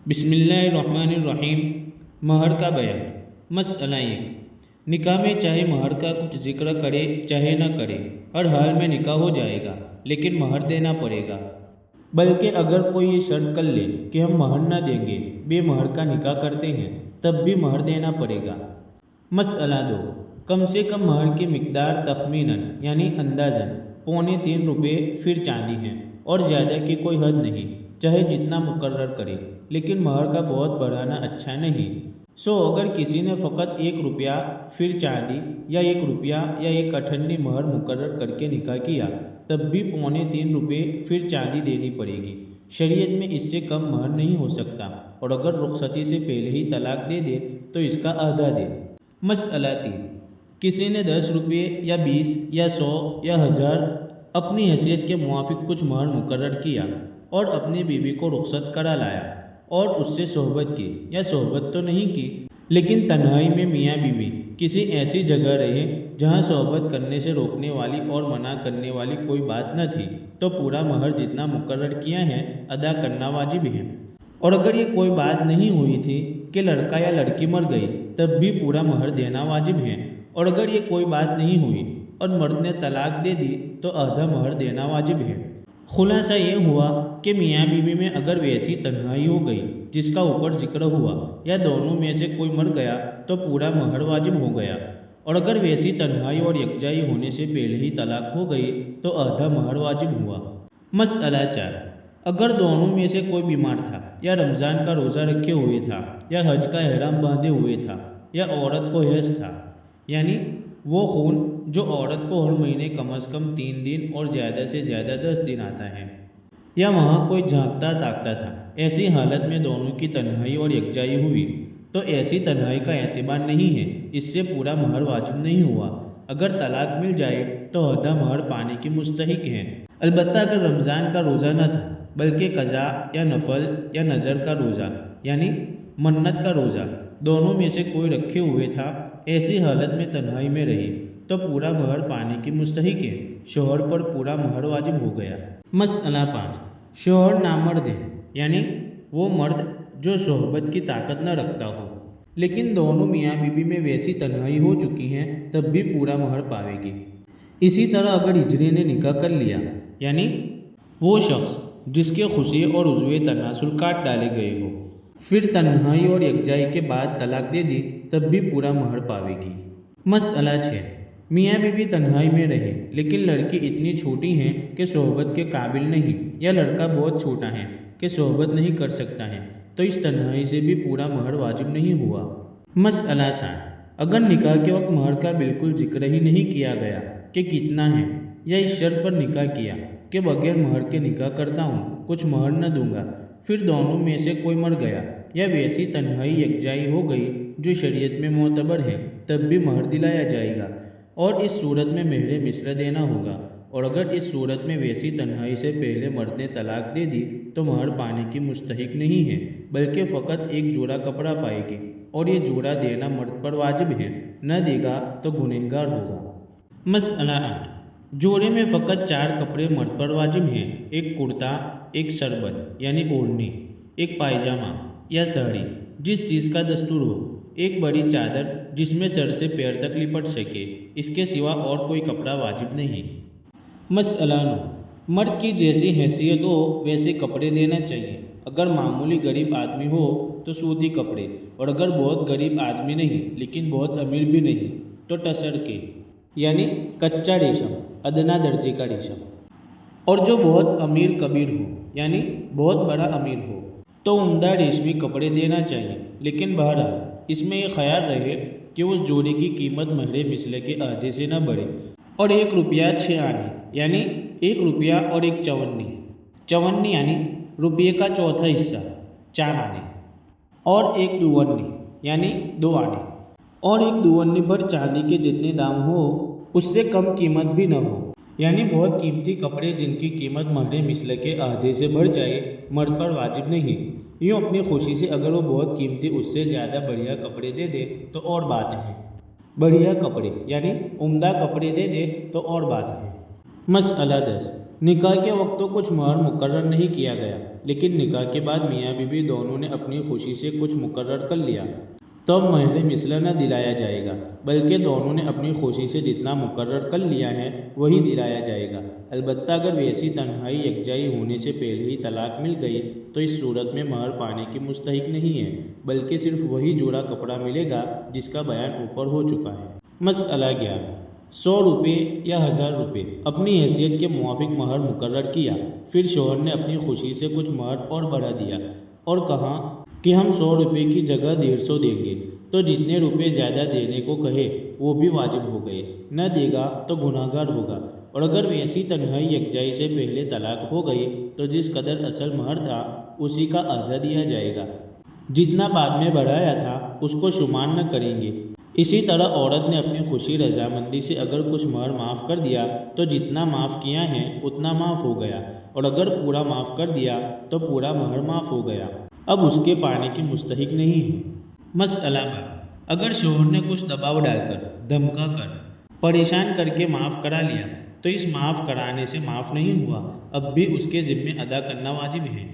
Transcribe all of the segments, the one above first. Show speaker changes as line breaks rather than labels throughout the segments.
بسم اللہ الرحمن الرحیم۔ مہر کا بیان۔ مسئلہ 1، نکاح میں چاہے مہر کا کچھ ذکر کرے چاہے نہ کرے، ہر حال میں نکاح ہو جائے گا لیکن مہر دینا پڑے گا۔ بلکہ اگر کوئی یہ شرط کر لے کہ ہم مہر نہ دیں گے، بے مہر کا نکاح کرتے ہیں، تب بھی مہر دینا پڑے گا۔ مسئلہ 2، کم سے کم مہر کی مقدار تخمیناً یعنی اندازاً 3.25 روپے فر چاندی ہے اور زیادہ کی کوئی حد نہیں، چاہے جتنا مقرر کرے، لیکن مہر کا بہت بڑھانا اچھا نہیں۔ اگر کسی نے فقط 1 روپیہ فر چاندی یا 1 روپیہ یا 1 اٹھنی مہر مقرر کر کے نکاح کیا، تب بھی 3.25 روپے فر چاندی دینی پڑے گی۔ شریعت میں اس سے کم مہر نہیں ہو سکتا، اور اگر رخصتی سے پہلے ہی طلاق دے دے تو اس کا آدھا دے۔ مسئلہ 3، کسی نے 10 روپے یا 20 یا 100 یا 1000 اپنی حیثیت کے موافق کچھ مہر مقرر کیا اور اپنی بیوی کو رخصت کرا لایا اور اس سے صحبت کی، یا صحبت تو نہیں کی لیکن تنہائی میں میاں بیوی کسی ایسی جگہ رہے جہاں صحبت کرنے سے روکنے والی اور منع کرنے والی کوئی بات نہ تھی، تو پورا مہر جتنا مقرر کیا ہے ادا کرنا واجب ہے۔ اور اگر یہ کوئی بات نہیں ہوئی تھی کہ لڑکا یا لڑکی مر گئی، تب بھی پورا مہر دینا واجب ہے۔ اور اگر یہ کوئی بات نہیں ہوئی اور مرد نے طلاق دے دی تو آدھا مہر دینا واجب ہے۔ خلاصہ یہ ہوا کہ میاں بیوی میں اگر ویسی تنہائی ہو گئی جس کا اوپر ذکر ہوا، یا دونوں میں سے کوئی مر گیا تو پورا مہر واجب ہو گیا، اور اگر ویسی تنہائی اور یکجائی ہونے سے پہلے ہی طلاق ہو گئی تو آدھا مہر واجب ہوا۔ مسئلہ 4، اگر دونوں میں سے کوئی بیمار تھا، یا رمضان کا روزہ رکھے ہوئے تھا، یا حج کا احرام باندھے ہوئے تھا، یا عورت کو حیض تھا، یعنی وہ خون جو عورت کو ہر مہینے کم از کم 3 دن اور زیادہ سے زیادہ 10 دن آتا ہے، یا وہاں کوئی جھانکتا تاکتا تھا، ایسی حالت میں دونوں کی تنہائی اور یکجائی ہوئی، تو ایسی تنہائی کا اعتبار نہیں ہے، اس سے پورا مہر واجب نہیں ہوا۔ اگر طلاق مل جائے تو آدھا مہر پانے کی مستحق ہے، البتہ اگر رمضان کا روزہ نہ تھا بلکہ قضاء یا نفل یا نذر کا روزہ یعنی منت کا روزہ دونوں میں سے کوئی رکھے ہوئے تھا، ایسی حالت میں تنہائی میں رہی تو پورا مہر پانے کی مستحق ہے، شوہر پر پورا مہر واجب ہو گیا۔ مسئلہ 5، شوہر نامرد ہے، یعنی وہ مرد جو صحبت کی طاقت نہ رکھتا ہو، لیکن دونوں میاں بیوی میں ویسی تنہائی ہو چکی ہے، تب بھی پورا مہر پاوے گی۔ اسی طرح اگر ہجری نے نکاح کر لیا، یعنی وہ شخص جس کے خصی اور عضوی تناسل کاٹ ڈالے گئے ہو، پھر تنہائی اور یکجائی کے بعد طلاق دے دی، تب بھی پورا مہر پاوے گی۔ مسئلہ 6، میاں بیوی تنہائی میں رہے لیکن لڑکی اتنی چھوٹی ہے کہ صحبت کے قابل نہیں، یا لڑکا بہت چھوٹا ہے کہ صحبت نہیں کر سکتا ہے، تو اس تنہائی سے بھی پورا مہر واجب نہیں ہوا۔ مسئلہ 7، اگر نکاح کے وقت مہر کا بالکل ذکر ہی نہیں کیا گیا کہ کتنا ہے، یا اس شرط پر نکاح کیا کہ بغیر مہر کے نکاح کرتا ہوں، کچھ مہر نہ دوں گا، پھر دونوں میں سے کوئی مر گیا یا ویسی تنہائی یکجائی ہو گئی جو شریعت میں معتبر ہے، تب بھی مہر دلایا جائے گا، اور اس صورت میں مہر مصر دینا ہوگا۔ اور اگر اس صورت میں ویسی تنہائی سے پہلے مرد نے طلاق دے دی تو مہر پانے کی مستحق نہیں ہے، بلکہ فقط ایک جوڑا کپڑا پائے گی، اور یہ جوڑا دینا مرد پر واجب ہے، نہ دے گا تو گنہگار ہوگا۔ مسئلہ 8، جوڑے میں فقط 4 کپڑے مرد پر واجب ہیں، ایک کرتا، ایک شربت یعنی اوڑھنی، ایک پائجامہ یا ساڑی جس چیز کا دستور ہو، ایک بڑی چادر جس میں سر سے پیر تک لپٹ سکے، اس کے سوا اور کوئی کپڑا واجب نہیں۔ مسئلہ 9، مرد کی جیسی حیثیت ہو ویسے کپڑے دینا چاہیے۔ اگر معمولی غریب آدمی ہو تو سوتی کپڑے، اور اگر بہت غریب آدمی نہیں لیکن بہت امیر بھی نہیں تو ٹسر کے یعنی کچا ریشم، ادنا درجے کا ریشم۔ اور جو بہت امیر کبیر ہو یعنی بہت بڑا امیر ہو تو عمدہ ریشمی کپڑے دینا چاہیے، لیکن بہرحال اس میں یہ خیال رہے کہ اس جوڑے کی قیمت مہر مثل کے آدھے سے نہ بڑھے، اور 1 روپیہ 6 آنے یعنی 1 روپیہ اور 1 چونی، چونی یعنی روپیے کا چوتھا حصہ 4 آنے، اور 1 دوانی یعنی 2 آنے، اور 1 دوانی بھر چاندی کے جتنے دام ہو اس سے کم قیمت بھی نہ ہو، یعنی بہت قیمتی کپڑے جن کی قیمت مہر مثل کے آدھے سے بڑھ جائے مرد پر واجب نہیں۔ یوں اپنی خوشی سے اگر وہ بہت قیمتی اس سے زیادہ بڑھیا کپڑے دے دے تو اور بات ہے، بڑھیا کپڑے یعنی عمدہ کپڑے دے دے تو اور بات ہے۔ مسئلہ 10، نکاح کے وقت تو کچھ مہر مقرر نہیں کیا گیا، لیکن نکاح کے بعد میاں بیوی دونوں نے اپنی خوشی سے کچھ مقرر کر لیا، تب مہر مثلی نہ دلایا جائے گا، بلکہ دونوں نے اپنی خوشی سے جتنا مقرر کر لیا ہے وہی دلایا جائے گا۔ البتہ اگر ویسی تنہائی یکجائی ہونے سے پہلے ہی طلاق مل گئی تو اس صورت میں مہر پانے کی مستحق نہیں ہے، بلکہ صرف وہی جوڑا کپڑا ملے گا جس کا بیان اوپر ہو چکا ہے۔ مسئلہ 11، 100 روپے یا 1000 روپے اپنی حیثیت کے موافق مہر مقرر کیا، پھر شوہر نے اپنی خوشی سے کچھ مہر اور بڑھا دیا اور کہا کہ ہم 100 روپے کی جگہ 150 دیں گے، تو جتنے روپے زیادہ دینے کو کہے وہ بھی واجب ہو گئے، نہ دے گا تو گناہ گار ہوگا۔ اور اگر ویسی تنہائی یکجائی سے پہلے طلاق ہو گئی تو جس قدر اصل مہر تھا اسی کا آدھا دیا جائے گا، جتنا بعد میں بڑھایا تھا اس کو شمار نہ کریں گے۔ اسی طرح عورت نے اپنی خوشی رضامندی سے اگر کچھ مہر معاف کر دیا تو جتنا معاف کیا ہے اتنا معاف ہو گیا، اور اگر پورا معاف کر دیا تو پورا مہر معاف ہو گیا، اب اس کے پانے کی مستحق نہیں ہے۔ مسئلہ 12، اگر شوہر نے کچھ دباؤ ڈال کر، دھمکا کر، پریشان کر کے معاف کرا لیا تو اس معاف کرانے سے معاف نہیں ہوا، اب بھی اس کے ذمے ادا کرنا واجب ہے۔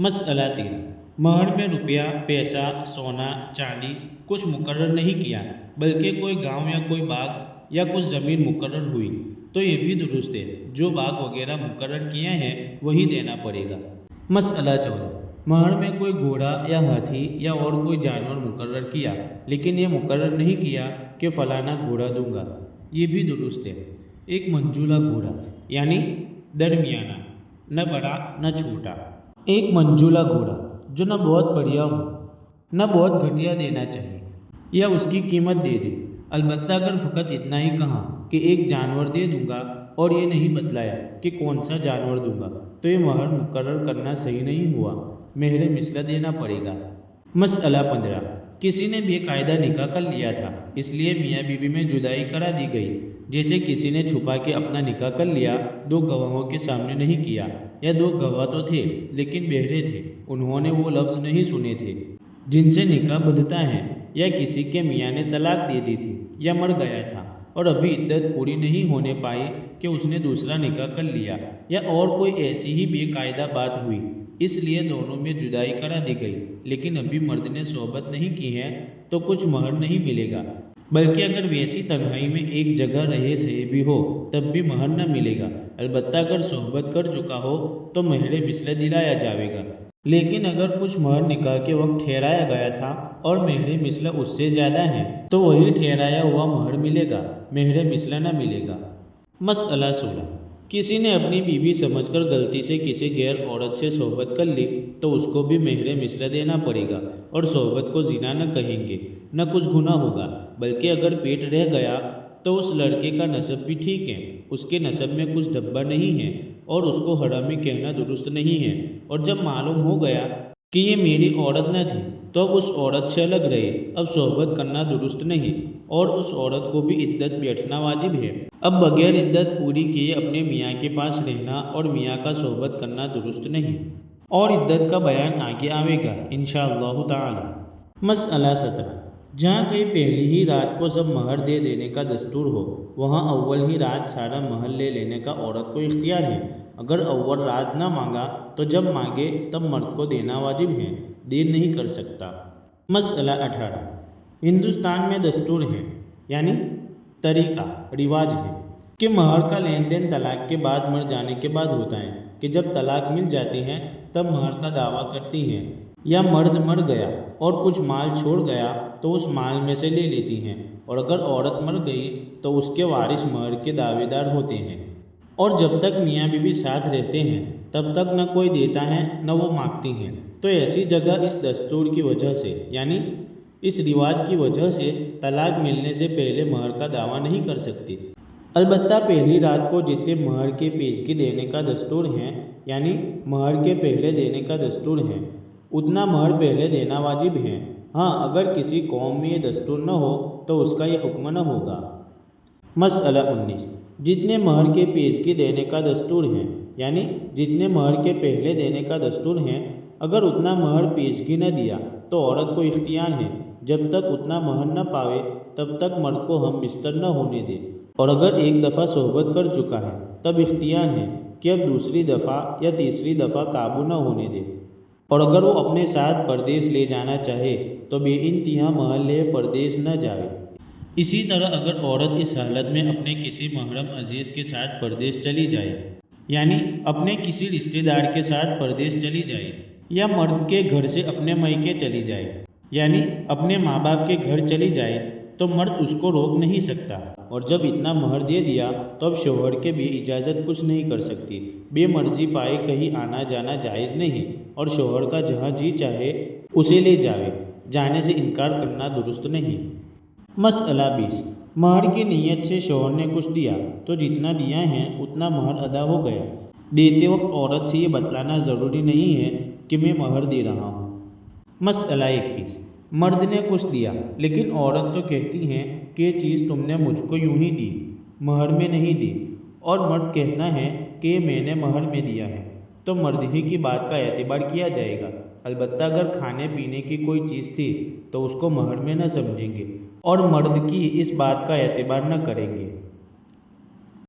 مسئلہ 13، مہر میں روپیہ، پیسہ، سونا، چاندی کچھ مقرر نہیں کیا، بلکہ کوئی گاؤں یا کوئی باغ یا کچھ زمین مقرر ہوئی تو یہ بھی درست ہے، جو باغ وغیرہ مقرر کیا ہے وہی دینا پڑے گا۔ مسئلہ 14، مہر میں کوئی گھوڑا یا ہاتھی یا اور کوئی جانور مقرر کیا، لیکن یہ مقرر نہیں کیا کہ فلانا گھوڑا دوں گا، یہ بھی درست ہے۔ ایک منجولہ گھوڑا یعنی درمیانہ، نہ بڑا نہ چھوٹا، ایک منجولہ گھوڑا جو نہ بہت بڑھیا ہو نہ بہت گھٹیا دینا چاہیے یا اس کی قیمت دے دے، البتہ اگر فقط اتنا ہی کہا کہ ایک جانور دے دوں گا اور یہ نہیں بتلایا کہ کون سا جانور دوں گا تو یہ مہر مقرر کرنا صحیح نہیں ہوا، مہر مثلی دینا پڑے گا۔ مسئلہ 15، کسی نے بے قاعدہ نکاح کر لیا تھا، اس لیے میاں بیوی میں جدائی کرا دی گئی، جیسے کسی نے چھپا کے اپنا نکاح کر لیا، 2 گواہوں کے سامنے نہیں کیا، یا 2 گواہ تو تھے لیکن بہرے تھے، انہوں نے وہ لفظ نہیں سنے تھے جن سے نکاح بدھتا ہے، یا کسی کے میاں نے طلاق دے دی تھی یا مر گیا تھا اور ابھی عدت پوری نہیں ہونے پائی کہ اس نے دوسرا نکاح کر لیا، یا اور کوئی ایسی ہی بے قاعدہ بات ہوئی، اس لیے دونوں میں جدائی کرا دی گئی، لیکن ابھی مرد نے صحبت نہیں کی ہے تو کچھ مہر نہیں ملے گا، بلکہ اگر ویسی تنہائی میں ایک جگہ رہے سہے بھی ہو تب بھی مہر نہ ملے گا، البتہ اگر صحبت کر چکا ہو تو مہر مثلی دلایا جائے گا، لیکن اگر کچھ مہر نکاح کے وقت ٹھہرایا گیا تھا اور مہر مثلی اس سے زیادہ ہے تو وہی ٹھہرایا ہوا مہر ملے گا، مہر مثلی نہ ملے گا۔ مسئلہ 16، کسی نے اپنی بیوی سمجھ کر غلطی سے کسی غیر عورت سے صحبت کر لی تو اس کو بھی مہر مثلی دینا پڑے گا، اور صحبت کو زنا نہ کہیں گے، نہ کچھ گناہ ہوگا، بلکہ اگر پیٹ رہ گیا تو اس لڑکے کا نسب بھی ٹھیک ہے، اس کے نسب میں کچھ دھبا نہیں ہے اور اس کو حرامی کہنا درست نہیں ہے، اور جب معلوم ہو گیا کہ یہ میری عورت نہ تھی تو اب اس عورت سے الگ رہے، اب صحبت کرنا درست نہیں، اور اس عورت کو بھی عدت بیٹھنا واجب ہے، اب بغیر عدت پوری کیے اپنے میاں کے پاس رہنا اور میاں کا صحبت کرنا درست نہیں، اور عدت کا بیان آگے آئے گا انشاءاللہ تعالی۔ مسئلہ 17، جہاں کہیں پہلی ہی رات کو سب مہر دے دینے کا دستور ہو وہاں اول ہی رات سارا مہر لے لینے کا عورت کو اختیار ہے، اگر اول رات نہ مانگا تو جب مانگے تب مرد کو دینا واجب ہے، دیر نہیں کر سکتا۔ مسئلہ 18، ہندوستان میں دستور ہے یعنی طریقہ رواج ہے کہ مہر کا لین دین طلاق کے بعد مر جانے کے بعد ہوتا ہے، کہ جب طلاق مل جاتی ہے تب مہر کا دعویٰ کرتی ہیں، یا مرد مر گیا اور کچھ مال چھوڑ گیا تو اس مال میں سے لے لیتی ہیں، اور اگر عورت مر گئی تو اس کے وارث مہر کے دعوے دار ہوتے ہیں، اور جب تک میاں بیوی ساتھ رہتے ہیں تب تک نہ کوئی دیتا ہے نہ وہ مانگتی ہیں، تو ایسی جگہ اس دستور کی وجہ سے یعنی اس رواج کی وجہ سے طلاق ملنے سے پہلے مہر کا دعویٰ نہیں کر سکتی، البتہ پہلی رات کو جتنے مہر کے پیشگی دینے کا دستور ہے یعنی مہر کے پہلے دینے کا دستور ہے اتنا مہر پہلے دینا واجب ہے، ہاں اگر کسی قوم میں یہ دستور نہ ہو تو اس کا یہ حکم نہ ہوگا۔ مسئلہ 19، جتنے مہر کے پیشگی دینے کا دستور ہے یعنی جتنے مہر کے پہلے دینے کا دستور ہے، اگر اتنا مہر پیشگی نہ دیا تو عورت کو اختیار ہے جب تک اتنا مہر نہ پاوے تب تک مرد کو ہم بستر نہ ہونے دے، اور اگر ایک دفعہ صحبت کر چکا ہے تب اختیار ہے کہ اب دوسری دفعہ یا تیسری دفعہ قابو نہ ہونے دے، اور اگر وہ اپنے ساتھ پردیس لے جانا چاہے تو بے انتہا محل پردیس نہ جائے۔ اسی طرح اگر عورت اس حالت میں اپنے کسی محرم عزیز کے ساتھ پردیس چلی جائے، یعنی اپنے کسی رشتہ دار کے ساتھ پردیس چلی جائے، یا مرد کے گھر سے اپنے میکے چلی جائے، یعنی اپنے ماں باپ کے گھر چلی جائے، تو مرد اس کو روک نہیں سکتا، اور جب اتنا مہر دے دیا تو اب شوہر کے بھی اجازت کچھ نہیں کر سکتی۔ بے مرضی پائے کہیں آنا جانا جائز نہیں، اور شوہر کا جہاں جی چاہے اسے لے جاوے، جانے سے انکار کرنا درست نہیں۔ مسئلہ 20، مہر کی نیت سے شوہر نے کچھ دیا تو جتنا دیا ہے اتنا مہر ادا ہو گیا۔ دیتے وقت عورت سے یہ بتلانا ضروری نہیں ہے کہ میں مہر دے رہا ہوں۔ مسئلہ 21، مرد نے کچھ دیا لیکن عورت تو کہتی ہے کہ یہ چیز تم نے مجھ کو یوں ہی دی، مہر میں نہیں دی، اور مرد کہنا ہے کہ یہ میں نے مہر میں دیا ہے، تو مرد ہی کی بات کا اعتبار کیا جائے گا۔ البتہ اگر کھانے پینے کی کوئی چیز تھی تو اس کو مہر میں نہ سمجھیں گے اور مرد کی اس بات کا اعتبار نہ کریں گے۔